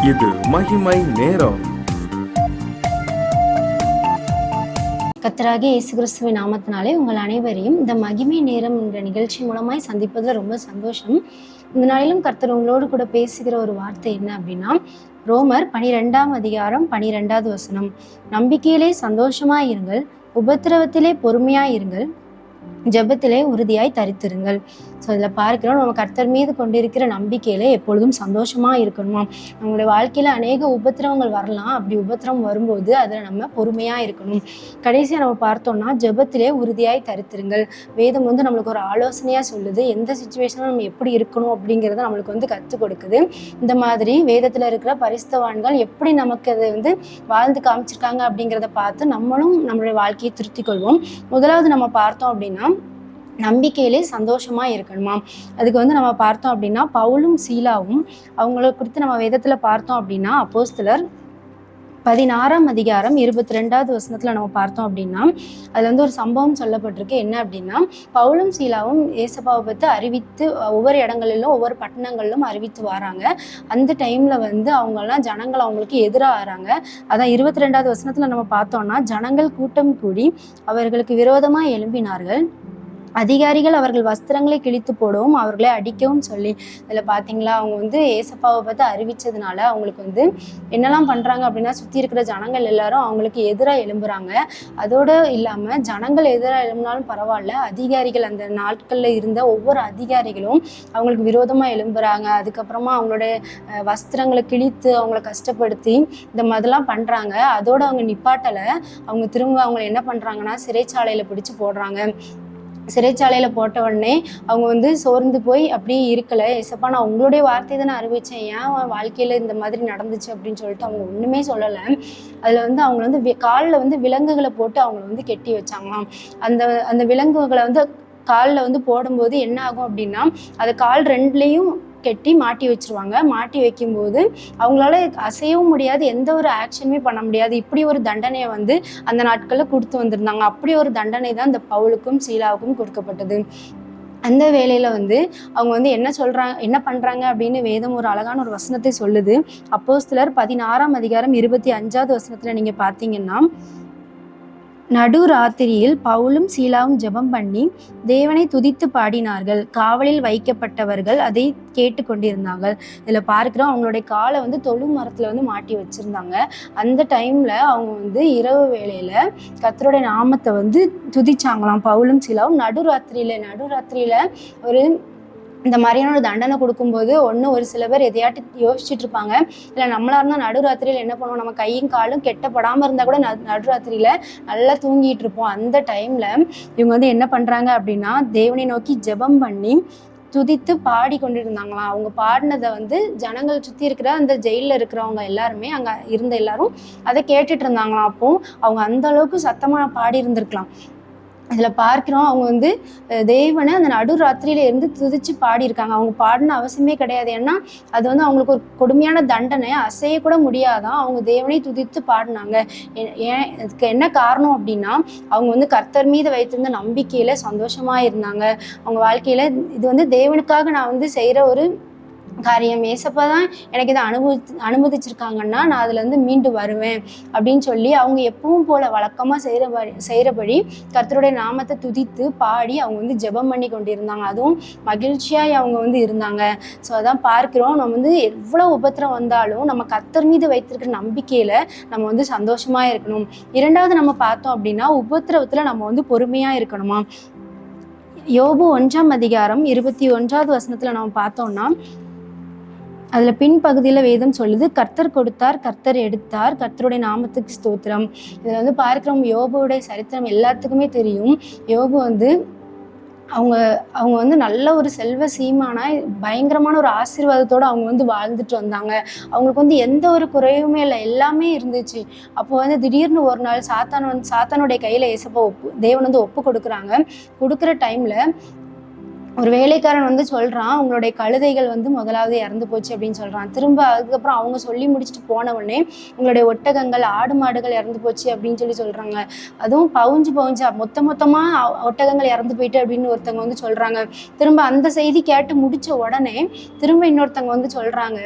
இது மகிமை நேரம். கர்த்தராகிய இயேசு கிறிஸ்துவின் நாமத்தினாலே உங்கள் அனைவரையும் இந்த மகிமை நேரம் என்ற நிகழ்ச்சி மூலமாய் சந்திப்பதில் ரொம்ப சந்தோஷம். இந்த நாளிலும் கர்த்தர் உங்களோடு கூட பேசுகிற ஒரு வார்த்தை என்ன அப்படின்னா, ரோமர் 12ஆம் அதிகாரம் 12வது வசனம். நம்பிக்கையிலே சந்தோஷமாயிருங்கள், உபத்திரவத்திலே பொறுமையாயிருங்கள், ஜெபத்திலே உறுதியாய் தரித்திருங்கள். ஸோ இதில் பார்க்கிறோம், நம்ம கர்த்தர் மீது கொண்டிருக்கிற நம்பிக்கையில எப்பொழுதும் சந்தோஷமா இருக்கணுமா. நம்மளுடைய வாழ்க்கையில அநேக உபத்திரவங்கள் வரலாம். அப்படி உபத்திரவம் வரும்போது அதில் நம்ம பொறுமையா இருக்கணும். கடைசியாக நம்ம பார்த்தோம்னா ஜெபத்திலே உறுதியாய் தரித்திருங்கள். வேதம் நம்மளுக்கு ஒரு ஆலோசனையா சொல்லுது, எந்த சுச்சுவேஷனும் நம்ம எப்படி இருக்கணும் அப்படிங்கிறத நம்மளுக்கு கற்றுக் கொடுக்குது. இந்த மாதிரி வேதத்தில் இருக்கிற பரிசுத்தவான்கள் எப்படி நமக்கு அதை வாழ்ந்து காமிச்சிருக்காங்க அப்படிங்கிறத பார்த்து நம்மளும் நம்மளுடைய வாழ்க்கையை திருத்திக் கொள்வோம். முதலாவது நம்ம பார்த்தோம் அப்படின்னா, நம்பிக்கையிலே சந்தோஷமா இருக்கணுமா. அதுக்கு நம்ம பார்த்தோம் அப்படின்னா, பவுலும் சீலாவும் அவங்கள குறித்து நம்ம வேதத்துல பார்த்தோம் அப்படின்னா, அப்போஸ்தலர் 16ஆம் அதிகாரம் 22வது வசனத்துல நம்ம பார்த்தோம் அப்படின்னா, அதுல ஒரு சம்பவம் சொல்லப்பட்டிருக்கு. என்ன அப்படின்னா, பவுலும் சீலாவும் ஏசப்பாவை பற்றி அறிவித்து ஒவ்வொரு இடங்களிலும் ஒவ்வொரு பட்டணங்களிலும் அறிவித்து வராங்க. அந்த டைம்ல அவங்கெல்லாம் ஜனங்கள் அவங்களுக்கு எதிராக ஆறாங்க. அதான் 22வது வசனத்துல நம்ம பார்த்தோம்னா, ஜனங்கள் கூட்டம் கூடி அவர்களுக்கு விரோதமா எழும்பினார்கள். அதிகாரிகள் அவர்கள் வஸ்திரங்களை கிழித்து போடவும் அவர்களை அடிக்கவும் சொல்லி. இதில் பார்த்தீங்களா, அவங்க ஏசப்பாவை பற்றி அறிவிச்சதுனால அவங்களுக்கு என்னெல்லாம் பண்ணுறாங்க அப்படின்னா, சுற்றி இருக்கிற ஜனங்கள் எல்லாரும் அவங்களுக்கு எதிராக எழும்புறாங்க. அதோடு இல்லாமல் ஜனங்கள் எதிராக எழும்பினாலும் பரவாயில்ல, அதிகாரிகள் அந்த நாட்களில் இருந்த ஒவ்வொரு அதிகாரிகளும் அவங்களுக்கு விரோதமாக எழும்புறாங்க. அதுக்கப்புறமா அவங்களுடைய வஸ்திரங்களை கிழித்து அவங்கள கஷ்டப்படுத்தி இந்த மாதிரிலாம் பண்ணுறாங்க. அதோடு அவங்க நிப்பாட்டலை. அவங்க திரும்ப அவங்களை என்ன பண்ணுறாங்கன்னா, சிறைச்சாலையில் பிடிச்சி போடுறாங்க. சிறைச்சாலையில் போட்ட உடனே அவங்க சோர்ந்து போய் அப்படியே இருக்கலை. ஏசப்பா, நான் உங்களுடைய வார்த்தை தானே அறிவித்தேன், ஏன் வாழ்க்கையில் இந்த மாதிரி நடந்துச்சு அப்படின்னு சொல்லிட்டு அவங்க ஒன்றுமே சொல்லலை. அதில் அவங்க காலில் விலங்குகளை போட்டு அவங்கள கெட்டி வச்சாங்களாம். அந்த விலங்குகளை காலில் போடும்போது என்ன ஆகும் அப்படின்னா, அது கால் ரெண்டுலேயும் கெட்டி மாட்டி வச்சிருவாங்க. மாட்டி வைக்கும்போது அவங்களால அசையவும் முடியாது, எந்த ஒரு ஆக்ஷனுமே பண்ண முடியாது. இப்படி ஒரு தண்டனையை அந்த நாட்களில் கொடுத்து வந்திருந்தாங்க. அப்படி ஒரு தண்டனை தான் இந்த பவுலுக்கும் சீலாவுக்கும் கொடுக்கப்பட்டது. அந்த வேளையில் அவங்க என்ன பண்ணுறாங்க அப்படின்னு வேதம் ஒரு அழகான ஒரு வசனத்தை சொல்லுது. அப்போஸ்தலர் 16ஆம் அதிகாரம் 25வது வசனத்தில் நீங்கள் பார்த்தீங்கன்னா, நடுராத்திரியில் பவுலும் சீலாவும் ஜெபம் பண்ணி தேவனை துதித்து பாடினார்கள். காவலில் வைக்கப்பட்டவர்கள் அதை கேட்டு கொண்டிருந்தார்கள். இதில் பார்க்கிறோம், அவங்களுடைய காலை தொழு மரத்தில் மாட்டி வச்சுருந்தாங்க. அந்த டைமில் அவங்க இரவு வேளையில் கர்த்தருடைய நாமத்தை துதிச்சாங்களாம். பவுலும் சீலாவும் நடுராத்திரியில் ஒரு இந்த மாதிரியான ஒரு தண்டனை கொடுக்கும்போது ஒரு சில பேர் எதையாட்டி யோசிச்சுட்டு இருப்பாங்க. இல்லை நம்மளா இருந்தால் நடுராத்திரியில் என்ன பண்ணுவோம், நம்ம கையும் காலும் கெட்டப்படாமல் இருந்தால் கூட நடுராத்திரியில் நல்லா தூங்கிட்டு இருப்போம். அந்த டைமில் இவங்க என்ன பண்ணுறாங்க அப்படின்னா, தேவனை நோக்கி ஜெபம் பண்ணி துதித்து பாடி கொண்டு இருந்தாங்களாம். அவங்க பாடினதை ஜனங்கள் சுற்றி இருக்கிற அந்த ஜெயிலில் இருக்கிறவங்க எல்லாருமே, அங்கே இருந்த எல்லாரும் அதை கேட்டுட்டு இருந்தாங்களாம். அப்போ அவங்க அந்த அளவுக்கு சத்தமாக பாடி இருந்திருக்கலாம். இதில் பார்க்கிறோம், அவங்க தேவனை அந்த நடுராத்திரியில இருந்து துதிச்சு பாடியிருக்காங்க. அவங்க பாடின அவசியமே கிடையாது. ஏன்னா அது அவங்களுக்கு ஒரு கொடுமையான தண்டனை, அசையக்கூட முடியாதான். அவங்க தேவனை துதித்து பாடினாங்க. ஏன், இதுக்கு என்ன காரணம் அப்படின்னா, அவங்க கர்த்தர் மீது வைத்திருந்த நம்பிக்கையில சந்தோஷமா இருந்தாங்க. அவங்க வாழ்க்கையில இது தேவனுக்காக நான் செய்கிற ஒரு காரியம், ஏசப்பா தான் எனக்கு இதை அனுமதிச்சிருக்காங்கன்னா நான் அதுலேருந்து மீண்டு வருவேன் அப்படின்னு சொல்லி அவங்க எப்பவும் போல வழக்கமாக செய்கிறபடி கர்த்தருடைய நாமத்தை துதித்து பாடி அவங்க ஜெபம் பண்ணி கொண்டிருந்தாங்க. அதுவும் மகிழ்ச்சியாக அவங்க இருந்தாங்க. ஸோ அதான் பார்க்கிறோம், நம்ம எவ்வளோ உபத்திரம் வந்தாலும் நம்ம கர்த்தர் மீது வைத்திருக்கிற நம்பிக்கையில் நம்ம சந்தோஷமாக இருக்கணும். இரண்டாவது நம்ம பார்த்தோம் அப்படின்னா, உபத்திரவத்தில் நம்ம பொறுமையாக இருக்கணுமா. யோபு 1ஆம் அதிகாரம் 21வது வசனத்தில் நம்ம பார்த்தோம்னா, அதில் பின்பகுதியில் வேதம் சொல்லுது, கர்த்தர் கொடுத்தார், கர்த்தர் எடுத்தார், கர்த்தருடைய நாமத்துக்கு ஸ்தோத்திரம். இதில் பார்க்குறோம், யோபுடைய சரித்திரம் எல்லாத்துக்குமே தெரியும். யோபு அவங்க நல்ல ஒரு செல்வ சீமானாய் பயங்கரமான ஒரு ஆசீர்வாதத்தோடு அவங்க வாழ்ந்துட்டு வந்தாங்க. அவங்களுக்கு எந்த ஒரு குறையுமே இல்லை, எல்லாமே இருந்துச்சு. அப்போ திடீர்னு ஒரு நாள் சாத்தானுடைய கையில் ஏசப்பா தேவன் ஒப்பு கொடுக்குற டைமில் ஒரு வேலைக்காரன் சொல்கிறான், உங்களுடைய கழுதைகள் முதலாவது இறந்து போச்சு அப்படின்னு சொல்கிறான். திரும்ப அதுக்கப்புறம் அவங்க சொல்லி முடிச்சுட்டு போன உடனே உங்களுடைய ஒட்டகங்கள், ஆடு மாடுகள் இறந்து போச்சு அப்படின்னு சொல்கிறாங்க. அதுவும் பவுஞ்சு மொத்தமாக ஒட்டகங்கள் இறந்து போயிட்டு அப்படின்னு ஒருத்தவங்க சொல்கிறாங்க. திரும்ப அந்த செய்தி கேட்டு முடித்த உடனே திரும்ப இன்னொருத்தவங்க சொல்கிறாங்க,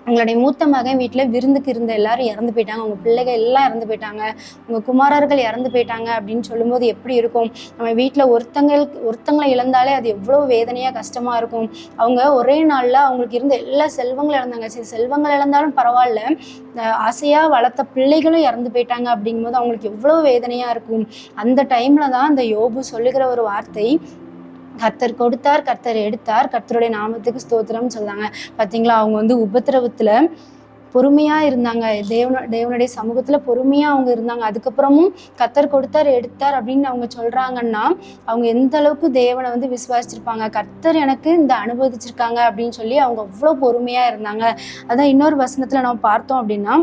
உங்களுடைய மூத்த மகன் வீட்டில் விருந்துக்கு இருந்த எல்லாரும் இறந்து போயிட்டாங்க, உங்கள் பிள்ளைகள் எல்லாம் இறந்து போயிட்டாங்க, உங்கள் குமாரர்கள் இறந்து போயிட்டாங்க அப்படின்னு சொல்லும்போது எப்படி இருக்கும்? நம்ம வீட்டில் ஒருத்தங்களை இழந்தாலே அது எவ்வளோ வேதனையாக கஷ்டமாக இருக்கும். அவங்க ஒரே நாளில் அவங்களுக்கு இருந்த எல்லா செல்வங்களும் இழந்தாங்க. சரி, செல்வங்கள் இழந்தாலும் பரவாயில்ல, ஆசையாக வளர்த்த பிள்ளைகளும் இறந்து போயிட்டாங்க அப்படிங்கும்போது அவங்களுக்கு எவ்வளோ வேதனையாக இருக்கும். அந்த டைமில் தான் அந்த யோபு சொல்லுகிற ஒரு வார்த்தை, கர்த்தர் கொடுத்தார், கர்த்தர் எடுத்தார், கர்த்தருடைய நாமத்துக்கு ஸ்தோத்திரம்னு சொல்றாங்க. பார்த்தீங்களா, அவங்க உபத்திரவத்தில் பொறுமையாக இருந்தாங்க, தேவனுடைய சமூகத்தில் பொறுமையாக அவங்க இருந்தாங்க. அதுக்கப்புறமும் கர்த்தர் கொடுத்தார் எடுத்தார் அப்படின்னு அவங்க சொல்கிறாங்கன்னா அவங்க எந்த அளவுக்கு தேவனை விசுவாசிச்சிருப்பாங்க. கர்த்தர் எனக்கு இந்த அனுபவிச்சிருக்காங்க அப்படின்னு சொல்லி அவங்க அவ்வளோ பொறுமையாக இருந்தாங்க. அதான் இன்னொரு வசனத்தில் நம்ம பார்த்தோம் அப்படின்னா,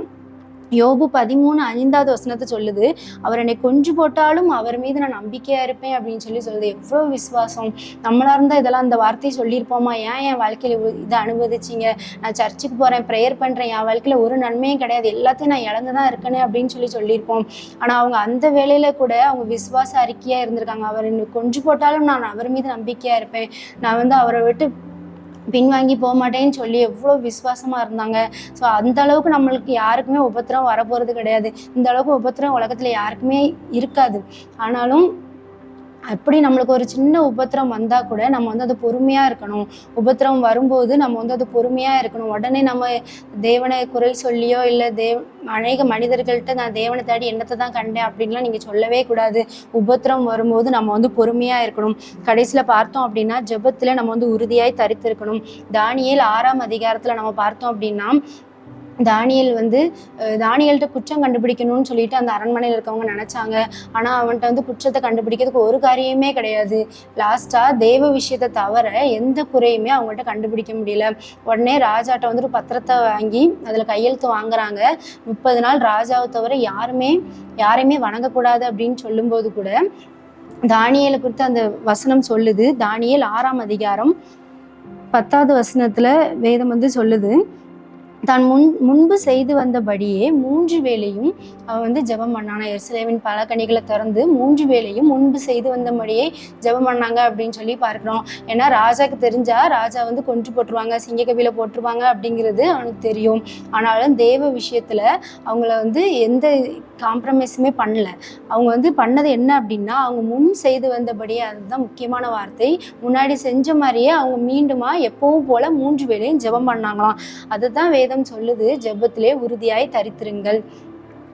யோபு 13:5 சொல்லுது, அவர் என்னை கொன்று போட்டாலும் அவர் மீது நான் நம்பிக்கையா இருப்பேன் அப்படின்னு சொல்லுது. எவ்வளோ விசுவாசம்! நம்மளா இருந்தால் இதெல்லாம் அந்த வார்த்தையை சொல்லியிருப்போமா? ஏன் என் வாழ்க்கையில இதை அனுபவிச்சிங்க? நான் சர்ச்சுக்கு போறேன், ப்ரேயர் பண்றேன், என் வாழ்க்கையில ஒரு நன்மையும் கிடையாது, எல்லாத்தையும் நான் இழந்துதான் இருக்கேனே அப்படின்னு சொல்லியிருப்போம். ஆனா அவங்க அந்த வேலையில கூட அவங்க விசுவாச அறிக்கையா இருந்திருக்காங்க. அவர் என்னை கொன்று போட்டாலும் நான் அவர் மீது நம்பிக்கையா இருப்பேன், நான் அவரை விட்டு பின்வாங்கி போக மாட்டேன்னு சொல்லி எவ்வளோ விசுவாசமாக இருந்தாங்க. ஸோ அந்த அளவுக்கு நம்மளுக்கு யாருக்குமே உபத்திரம் வரப்போகிறது கிடையாது. இந்த அளவுக்கு உபத்திரம் உலகத்தில் யாருக்குமே இருக்காது. ஆனாலும் அப்படி நம்மளுக்கு ஒரு சின்ன உபத்திரம் வந்தால் கூட நம்ம அது பொறுமையாக இருக்கணும். உபத்திரம் வரும்போது நம்ம அது பொறுமையாக இருக்கணும். உடனே நம்ம தேவனை குறை சொல்லியோ இல்லை அநேக மனிதர்கள்ட்ட நான் தேவனை தேடி என்னத்தை தான் கண்டேன் அப்படின்லாம் நீங்கள் சொல்லவே கூடாது. உபத்திரம் வரும்போது நம்ம பொறுமையாக இருக்கணும். கடைசியில் பார்த்தோம் அப்படின்னா ஜெபத்தில் நம்ம உறுதியாய் தரித்திருக்கணும். தானியேல் 6ஆம் அதிகாரத்தில் நம்ம பார்த்தோம் அப்படின்னா, தானியேல்கிட்ட குற்றம் கண்டுபிடிக்கணும்னு சொல்லிட்டு அந்த அரண்மனையில் இருக்கவங்க நினச்சாங்க. ஆனால் அவன்கிட்ட குற்றத்தை கண்டுபிடிக்கிறதுக்கு ஒரு காரியமே கிடையாது. லாஸ்ட்டாக தேவ விஷயத்தை தவிர எந்த குறையுமே அவங்கள்ட்ட கண்டுபிடிக்க முடியல. உடனே ராஜாட்ட ஒரு பத்திரத்தை வாங்கி அதில் கையெழுத்து வாங்குறாங்க. 30 நாள் ராஜாவை தவிர யாரையுமே வணங்கக்கூடாது அப்படின்னு சொல்லும்போது கூட தானியேலை குறித்து அந்த வசனம் சொல்லுது. தானியேல் 6ஆம் அதிகாரம் 10வது வசனத்தில் வேதம் சொல்லுது, தான் முன்பு செய்து வந்தபடியே 3 வேளையும் அவன் ஜெபம் பண்ணானா. எருசலேமின் பல கனிகளை திறந்து 3 வேளையும் முன்பு செய்து வந்தபடியே ஜெபம் பண்ணாங்க அப்படின்னு சொல்லி பார்க்கிறோம். ஏன்னா ராஜாக்கு தெரிஞ்சா ராஜா கொன்று போட்டுருவாங்க, சிங்கக்கவியில போட்டுருவாங்க அப்படிங்கிறது அவனுக்கு தெரியும். ஆனாலும் தேவ விஷயத்துல அவங்கள எந்த காம்ப்ரமைஸுமே பண்ணல. அவங்க பண்ணது என்ன அப்படின்னா, அவங்க முன் செய்து வந்தபடியே, அதுதான் முக்கியமான வார்த்தை, முன்னாடி செஞ்ச மாதிரியே அவங்க மீண்டுமா எப்பவும் போல 3 வேளையும் ஜெபம் பண்ணாங்களாம். அதுதான் வேதம் சொல்லுது, ஜெபத்திலே உறுதியாய் தரித்திருங்கள்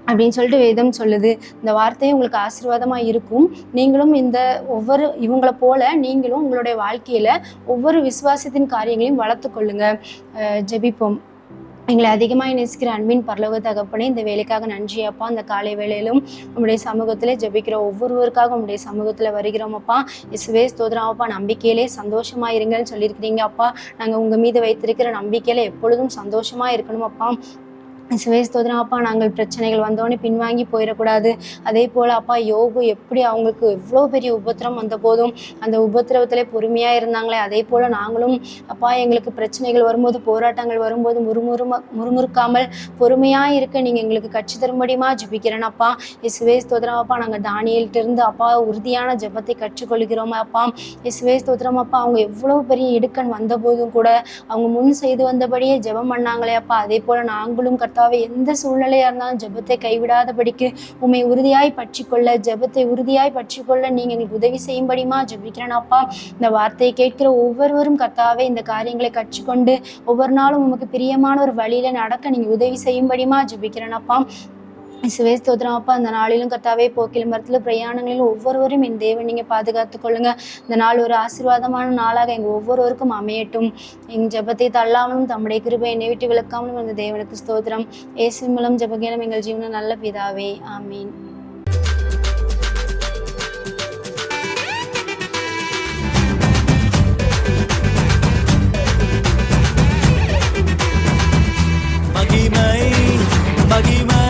அப்படின்னு சொல்லிட்டு வேதம் சொல்லுது. இந்த வார்த்தையை உங்களுக்கு ஆசீர்வாதமாக இருக்கும். நீங்களும் இவங்களை போல நீங்களும் உங்களுடைய வாழ்க்கையில ஒவ்வொரு விசுவாசத்தின் காரியங்களையும் வளர்த்து கொள்ளுங்க. ஜெபிப்போம். எங்களை அதிகமாக நேசிக்கிற அன்பின் பரலோக தகப்பனே, இந்த வேலைக்காக நன்றி அப்பா. அந்த காலை வேளையிலும் உங்களுடைய சமூகத்தில் ஜெபிக்கிற ஒவ்வொருவருக்காக உங்களுடைய சமூகத்தில் வருகிறோம் அப்பா. இயேசுவே ஸ்தோத்திரம் அப்பா. நம்பிக்கையிலே சந்தோஷமாக இருங்கன்னு சொல்லியிருக்கிறீங்க அப்பா. நாங்கள் உங்கள் மீது வைத்திருக்கிற நம்பிக்கையில் எப்பொழுதும் சந்தோஷமாக இருக்கணும் அப்பா. இயேசுவே ஸ்தோத்திரம் அப்பா. நாங்கள் பிரச்சனைகள் வந்தோடனே பின்வாங்கி போயிடக்கூடாது. அதே போல் அப்பா, யோபு எப்படி அவங்களுக்கு எவ்வளோ பெரிய உபத்திரம் வந்த போதும் அந்த உபத்திரவத்திலே பொறுமையாக இருந்தாங்களே, அதே போல் நாங்களும் அப்பா எங்களுக்கு பிரச்சனைகள் வரும்போது, போராட்டங்கள் வரும்போது முறுமுறுக்காமல் பொறுமையாக இருக்க நீங்கள் எங்களுக்கு கட்சி தரும்படியுமா ஜெபிக்கிறேன் அப்பா. இயேசுவே ஸ்தோத்திரம் அப்பா. நாங்கள் தானியேல்கிட்ட அப்பா உறுதியான ஜெபத்தை கற்றுக்கொள்கிறோம் அப்பா. இயேசுவே ஸ்தோத்திரம் அப்பா. அவங்க எவ்வளோ பெரிய இடுக்கண் வந்த போதும் கூட அவங்க முன் செய்து வந்தபடியே ஜெபம் பண்ணாங்களே அப்பா. அதே போல் நாங்களும் எந்த சூழ்நிலையா இருந்தாலும் ஜெபத்தை கைவிடாதபடிக்கு உம்மை உறுதியாய் பற்றிக்கொள்ள, ஜெபத்தை உறுதியாய் பற்றிக்கொள்ள நீங்க எங்களுக்கு உதவி செய்யும்படியுமா ஜெபிக்கிறேன் அப்பா. இந்த வார்த்தையை கேட்கிற ஒவ்வொருவரும் கர்த்தாவே இந்த காரியங்களை கற்றுக்கொண்டு ஒவ்வொரு நாளும் உமக்கு பிரியமான ஒரு வழியில நடக்க நீங்க உதவி செய்யும்படியுமா ஜெபிக்கிறேன் அப்பா. இயேசுவே ஸ்தோத்திரம் அப்பா. இந்த நாளிலும் கர்த்தாவே போக்கிலும் மரத்தில் பிரயாணங்களிலும் ஒவ்வொருவரும் என் தேவன் நீங்கள் பாதுகாத்து கொள்ளுங்க. இந்த நாள் ஒரு ஆசீர்வாதமான நாளாக எங்கள் ஒவ்வொருவருக்கும் அமையட்டும். எங்கள் ஜெபத்தை தள்ளாமலும் தம்முடைய கிருபை என்னை விட்டு விளக்காமலும் அந்த தேவனுக்கு ஸ்தோத்திரம். இயேசு மூலம் ஜெபகேலம் எங்கள் ஜீவன நல்ல பிதாவே, ஆமீன். மகிமை